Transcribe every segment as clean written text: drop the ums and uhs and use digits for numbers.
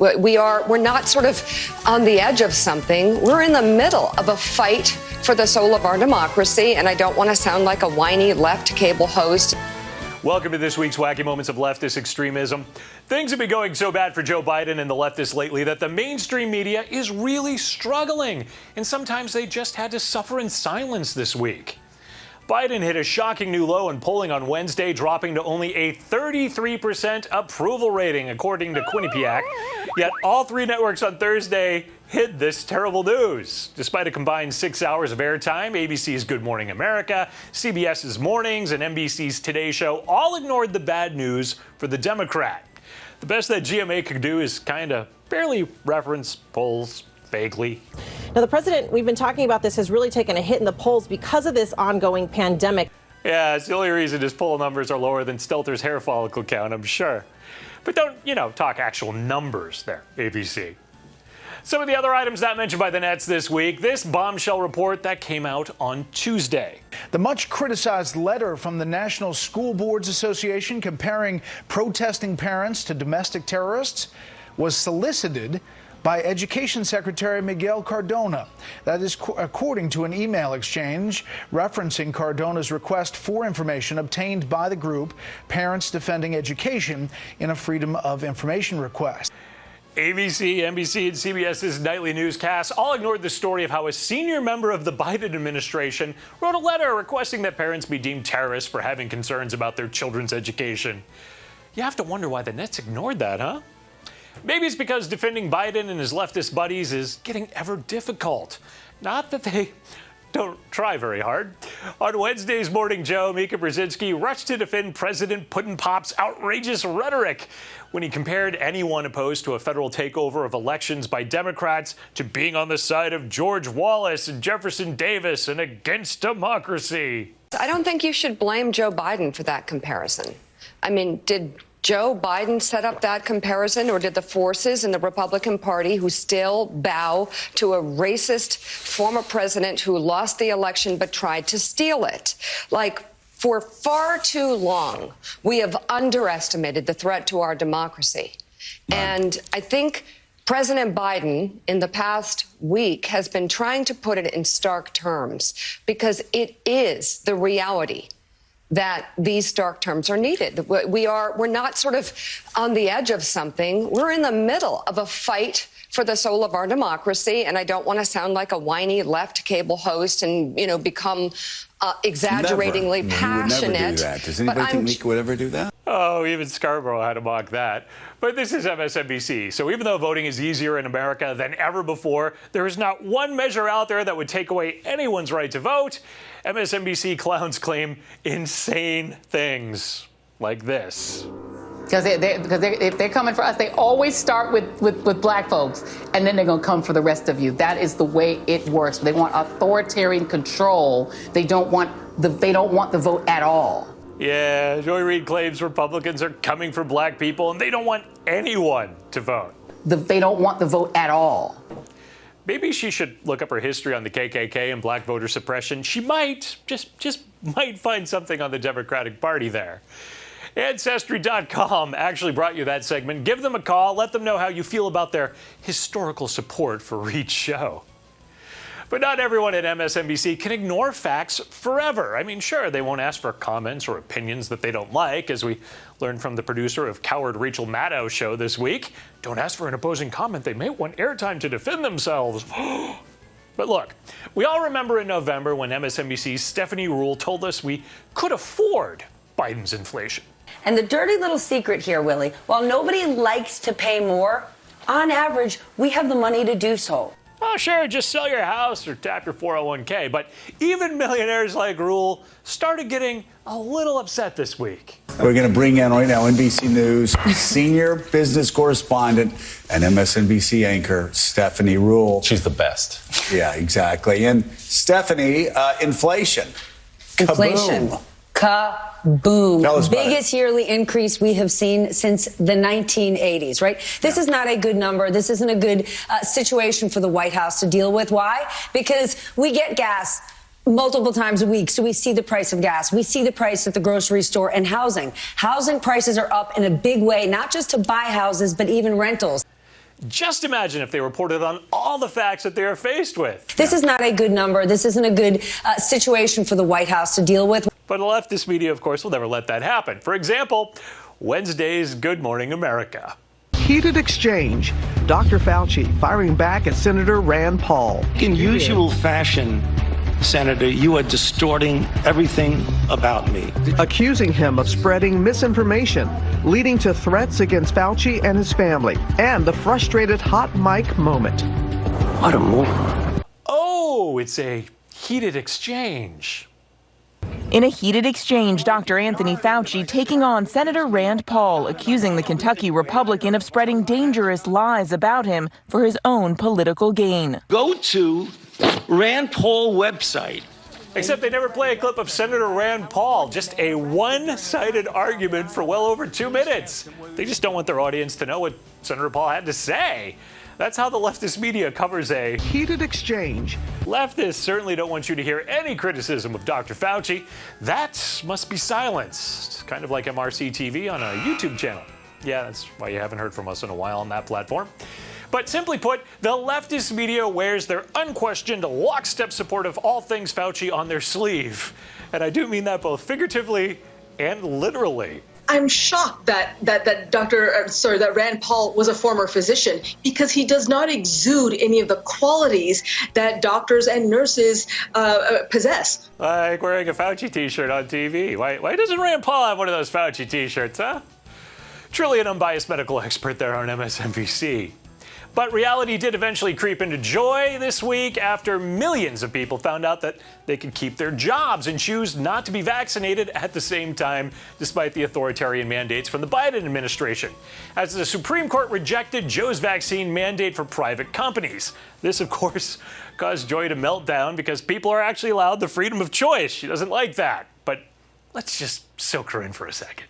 We're not sort of on the edge of something. We're in the middle of a fight for the soul of our democracy, and I don't want to sound like a whiny left cable host. Welcome to this week's Wacky Moments of Leftist Extremism. Things have been going so bad for Joe Biden and the leftists lately that the mainstream media is really struggling, and sometimes they just had to suffer in silence this week. Biden hit a shocking new low in polling on Wednesday, dropping to only a 33% approval rating, according to Quinnipiac. Yet all three networks on Thursday hid this terrible news. Despite a combined 6 hours of airtime, ABC's Good Morning America, CBS's Mornings, and NBC's Today Show all ignored the bad news for the Democrat. The best that GMA could do is kind of barely reference polls vaguely. Now, the president, we've been talking about this, has really taken a hit in the polls because of this ongoing pandemic. Yeah, it's the only reason his poll numbers are lower than Stelter's hair follicle count, I'm sure. But don't, talk actual numbers there, ABC. Some of the other items not mentioned by the Nets this week, this bombshell report that came out on Tuesday. The much criticized letter from the National School Boards Association comparing protesting parents to domestic terrorists was solicited by Education Secretary Miguel Cardona. That is according to an email exchange referencing Cardona's request for information obtained by the group Parents Defending Education in a Freedom of Information request. ABC, NBC, and CBS's nightly newscasts all ignored the story of how a senior member of the Biden administration wrote a letter requesting that parents be deemed terrorists for having concerns about their children's education. You have to wonder why the Nets ignored that, huh? Maybe it's because defending Biden and his leftist buddies is getting ever difficult. Not that they don't try very hard. On Wednesday's Morning Joe, Mika Brzezinski rushed to defend President Putin-Pop's outrageous rhetoric when he compared anyone opposed to a federal takeover of elections by Democrats to being on the side of George Wallace and Jefferson Davis and against democracy. I don't think you should blame Joe Biden for that comparison. I mean, did Joe Biden set up that comparison, or did the forces in the Republican Party who still bow to a racist former president who lost the election but tried to steal it? For far too long, we have underestimated the threat to our democracy. And I think President Biden, in the past week, has been trying to put it in stark terms because it is the reality that these stark terms are needed. We're not sort of on the edge of something. We're in the middle of a fight for the soul of our democracy. And I don't want to sound like a whiny left cable host and, become exaggeratingly passionate. Never do that. Does anybody think Mika would ever do that? Oh, even Scarborough had to mock that. But this is MSNBC. So even though voting is easier in America than ever before, there is not one measure out there that would take away anyone's right to vote. MSNBC clowns claim insane things like this. Because if they're coming for us, they always start with black folks, and then they're going to come for the rest of you. That is the way it works. They want authoritarian control. They don't want the vote at all. Yeah, Joy Reid claims Republicans are coming for black people, and they don't want anyone to vote. They don't want the vote at all. Maybe she should look up her history on the KKK and black voter suppression. She might, just might find something on the Democratic Party there. Ancestry.com actually brought you that segment. Give them a call. Let them know how you feel about their historical support for Reid's show. But not everyone at MSNBC can ignore facts forever. I mean, sure, they won't ask for comments or opinions that they don't like, as we learned from the producer of Coward Rachel Maddow's show this week. Don't ask for an opposing comment. They may want airtime to defend themselves. But look, we all remember in November when MSNBC's Stephanie Ruhle told us we could afford Biden's inflation. And the dirty little secret here, Willie, while nobody likes to pay more, on average, we have the money to do so. Oh, sure, just sell your house or tap your 401k. But even millionaires like Ruhle started getting a little upset this week. We're going to bring in right now NBC News senior business correspondent and MSNBC anchor Stephanie Ruhle. She's the best. Yeah, exactly. And Stephanie, inflation. Inflation. Kaboom. Kaboom. Biggest yearly increase we have seen since the 1980s, right? This is not a good number. This isn't a good situation for the White House to deal with. Why? Because we get gas multiple times a week. So we see the price of gas. We see the price at the grocery store and housing. Housing prices are up in a big way, not just to buy houses, but even rentals. Just imagine if they reported on all the facts that they are faced with. This is not a good number. This isn't a good situation for the White House to deal with. But the leftist media, of course, will never let that happen. For example, Wednesday's Good Morning America. Heated exchange. Dr. Fauci firing back at Senator Rand Paul. In usual fashion, Senator, you are distorting everything about me. Accusing him of spreading misinformation, leading to threats against Fauci and his family, and the frustrated hot mic moment. What a moron. Oh, it's a heated exchange. In a heated exchange, Dr. Anthony Fauci taking on Senator Rand Paul, accusing the Kentucky Republican of spreading dangerous lies about him for his own political gain. Go to Rand Paul website. Except they never play a clip of Senator Rand Paul, just a one-sided argument for well over 2 minutes. They just don't want their audience to know what Senator Paul had to say. That's how the leftist media covers a heated exchange. Leftists certainly don't want you to hear any criticism of Dr. Fauci. That must be silenced, kind of like MRC-TV on a YouTube channel. Yeah, that's why you haven't heard from us in a while on that platform. But simply put, the leftist media wears their unquestioned lockstep support of all things Fauci on their sleeve. And I do mean that both figuratively and literally. I'm shocked that Rand Paul was a former physician, because he does not exude any of the qualities that doctors and nurses possess. Like wearing a Fauci t-shirt on TV. Why doesn't Rand Paul have one of those Fauci t-shirts, huh? Truly an unbiased medical expert there on MSNBC. But reality did eventually creep into Joy this week after millions of people found out that they could keep their jobs and choose not to be vaccinated at the same time, despite the authoritarian mandates from the Biden administration, as the Supreme Court rejected Joe's vaccine mandate for private companies. This, of course, caused Joy to melt down because people are actually allowed the freedom of choice. She doesn't like that. But let's just soak her in for a second.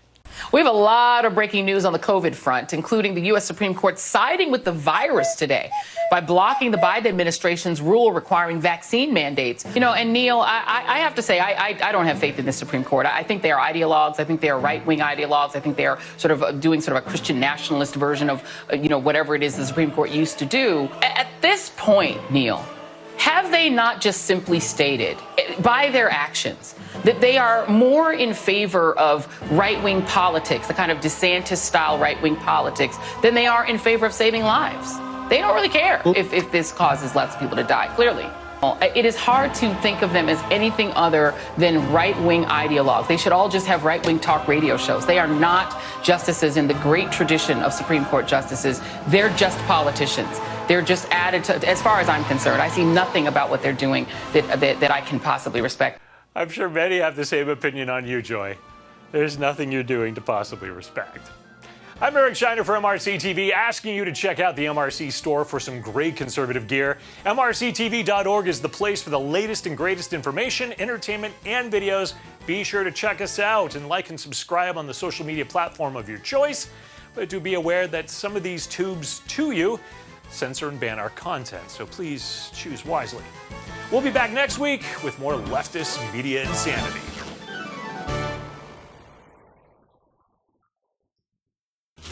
We have a lot of breaking news on the COVID front, including the U.S. Supreme Court siding with the virus today by blocking the Biden administration's rule requiring vaccine mandates. You know, and Neil, I have to say, I don't have faith in the Supreme Court. I think they are ideologues. I think they are right-wing ideologues. I think they are sort of doing sort of a Christian nationalist version of, whatever it is the Supreme Court used to do. At this point, Neil, have they not just simply stated by their actions that they are more in favor of right-wing politics, the kind of DeSantis-style right-wing politics, than they are in favor of saving lives? They don't really care if this causes lots of people to die, clearly. It is hard to think of them as anything other than right-wing ideologues. They should all just have right-wing talk radio shows. They are not justices in the great tradition of Supreme Court justices. They're just politicians. They're just added to, as far as I'm concerned. I see nothing about what they're doing that I can possibly respect. I'm sure many have the same opinion on you, Joy. There's nothing you're doing to possibly respect. I'm Eric Shiner for MRC-TV, asking you to check out the MRC Store for some great conservative gear. MRCTV.org is the place for the latest and greatest information, entertainment, and videos. Be sure to check us out and like and subscribe on the social media platform of your choice. But do be aware that some of these tubes to you censor and ban our content, so please choose wisely. We'll be back next week with more leftist media insanity.